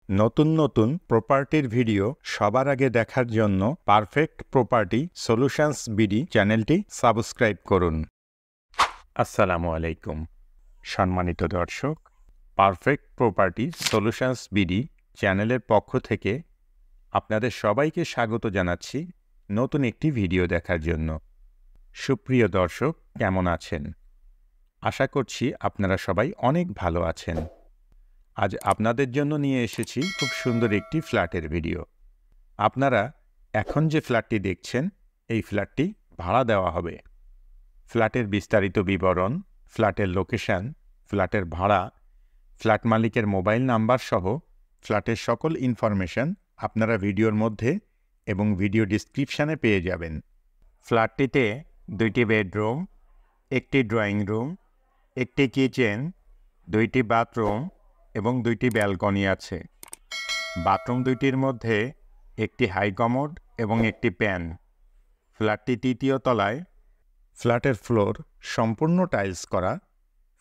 নতুন নতুন প্রপার্টির ভিডিও সবার আগে দেখার জন্য পারফেক্ট প্রপার্টি সলিউশনস বিডি চ্যানেলটি সাবস্ক্রাইব করুন। আসসালামু আলাইকুম সম্মানিত দর্শক, পারফেক্ট প্রপার্টি সলিউশনস বিডি চ্যানেলের পক্ষ থেকে আপনাদের সবাইকে স্বাগত জানাচ্ছি নতুন একটি ভিডিও দেখার জন্য। সুপ্রিয় দর্শক, কেমন আছেন? আশা করছি আপনারা সবাই অনেক ভালো আছেন। আজ আপনাদের জন্য নিয়ে এসেছি খুব সুন্দর একটি ফ্ল্যাটের ভিডিও। আপনারা এখন যে ফ্ল্যাটটি দেখছেন, এই ফ্ল্যাটটি ভাড়া দেওয়া হবে। ফ্ল্যাটের বিস্তারিত বিবরণ, ফ্ল্যাটের লোকেশন, ফ্ল্যাটের ভাড়া, ফ্ল্যাট মালিকের মোবাইল নাম্বার সহ ফ্ল্যাটের সকল ইনফরমেশন আপনারা ভিডিওর মধ্যে এবং ভিডিও ডিসক্রিপশানে পেয়ে যাবেন। ফ্ল্যাটটিতে 2টি বেডরুম, একটি ড্রয়িং রুম, একটি কিচেন, 2টি বাথরুম এবং 2টি ব্যালকনি আছে। বাথরুম 2টির মধ্যে একটি হাই কমোড এবং একটি প্যান। ফ্ল্যাটটি 3য় তলায়। ফ্ল্যাটের ফ্লোর সম্পূর্ণ টাইলস করা।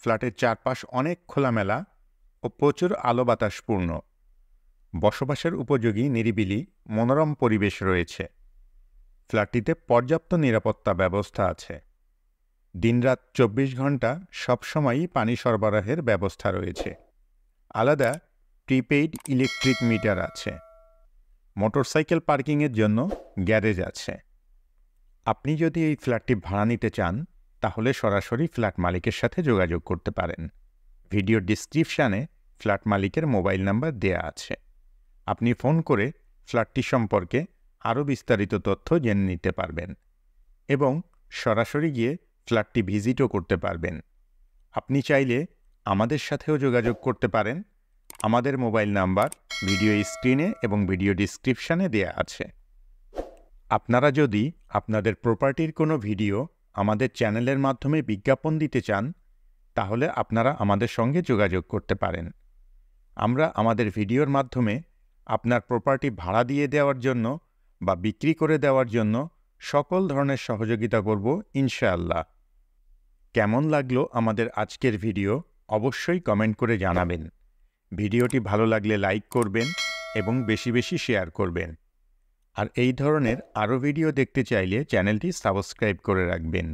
ফ্ল্যাটের চারপাশ অনেক খোলামেলা ও প্রচুর আলো বাতাসপূর্ণ। বসবাসের উপযোগী নিরিবিলি মনোরম পরিবেশ রয়েছে। ফ্ল্যাটটিতে পর্যাপ্ত নিরাপত্তা ব্যবস্থা আছে। দিনরাত 24 ঘন্টা সবসময়ই পানি সরবরাহের ব্যবস্থা রয়েছে। আলাদা প্রিপেইড ইলেকট্রিক মিটার আছে। মোটরসাইকেল পার্কিংয়ের জন্য গ্যারেজ আছে। আপনি যদি এই ফ্ল্যাটটি ভাড়া নিতে চান, তাহলে সরাসরি ফ্ল্যাট মালিকের সাথে যোগাযোগ করতে পারেন। ভিডিও ডিসক্রিপশানে ফ্ল্যাট মালিকের মোবাইল নাম্বার দেয়া আছে। আপনি ফোন করে ফ্ল্যাটটি সম্পর্কে আরও বিস্তারিত তথ্য জেনে নিতে পারবেন এবং সরাসরি গিয়ে ফ্ল্যাটটি ভিজিটও করতে পারবেন। আপনি চাইলে আমাদের সাথেও যোগাযোগ করতে পারেন। আমাদের মোবাইল নাম্বার ভিডিও স্ক্রিনে এবং ভিডিও ডিসক্রিপশানে দেয়া আছে। আপনারা যদি আপনাদের প্রপার্টির কোনো ভিডিও আমাদের চ্যানেলের মাধ্যমে বিজ্ঞাপন দিতে চান, তাহলে আপনারা আমাদের সঙ্গে যোগাযোগ করতে পারেন। আমরা আমাদের ভিডিওর মাধ্যমে আপনার প্রপার্টি ভাড়া দিয়ে দেওয়ার জন্য বা বিক্রি করে দেওয়ার জন্য সকল ধরনের সহযোগিতা করব ইনশাআল্লাহ। কেমন লাগলো আমাদের আজকের ভিডিও অবশ্যই কমেন্ট করে জানাবেন। ভিডিওটি ভালো লাগলে লাইক করবেন এবং বেশি বেশি শেয়ার করবেন। আর এই ধরনের আরও ভিডিও দেখতে চাইলে চ্যানেলটি সাবস্ক্রাইব করে রাখবেন।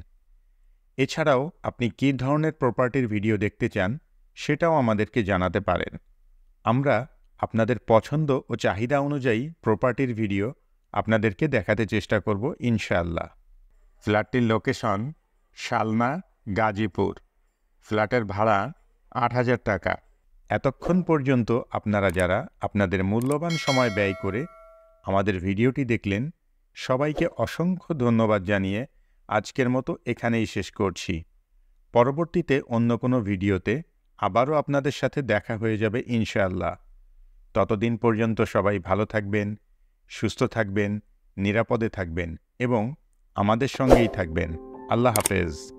এছাড়াও আপনি কী ধরনের প্রপার্টির ভিডিও দেখতে চান, সেটাও আমাদেরকে জানাতে পারেন। আমরা আপনাদের পছন্দ ও চাহিদা অনুযায়ী প্রপার্টির ভিডিও আপনাদেরকে দেখাতে চেষ্টা করব ইনশাআল্লাহ। ফ্ল্যাটটির লোকেশন শালনা, গাজীপুর। ফ্ল্যাটের ভাড়া 8,000 টাকা। এতক্ষণ পর্যন্ত আপনারা যারা আপনাদের মূল্যবান সময় ব্যয় করে আমাদের ভিডিওটি দেখলেন, সবাইকে অসংখ্য ধন্যবাদ জানিয়ে আজকের মতো এখানেই শেষ করছি। পরবর্তীতে অন্য কোনো ভিডিওতে আবারও আপনাদের সাথে দেখা হয়ে যাবে ইনশাআল্লাহ। ততদিন পর্যন্ত সবাই ভালো থাকবেন, সুস্থ থাকবেন, নিরাপদে থাকবেন এবং আমাদের সঙ্গেই থাকবেন। আল্লাহ হাফেজ।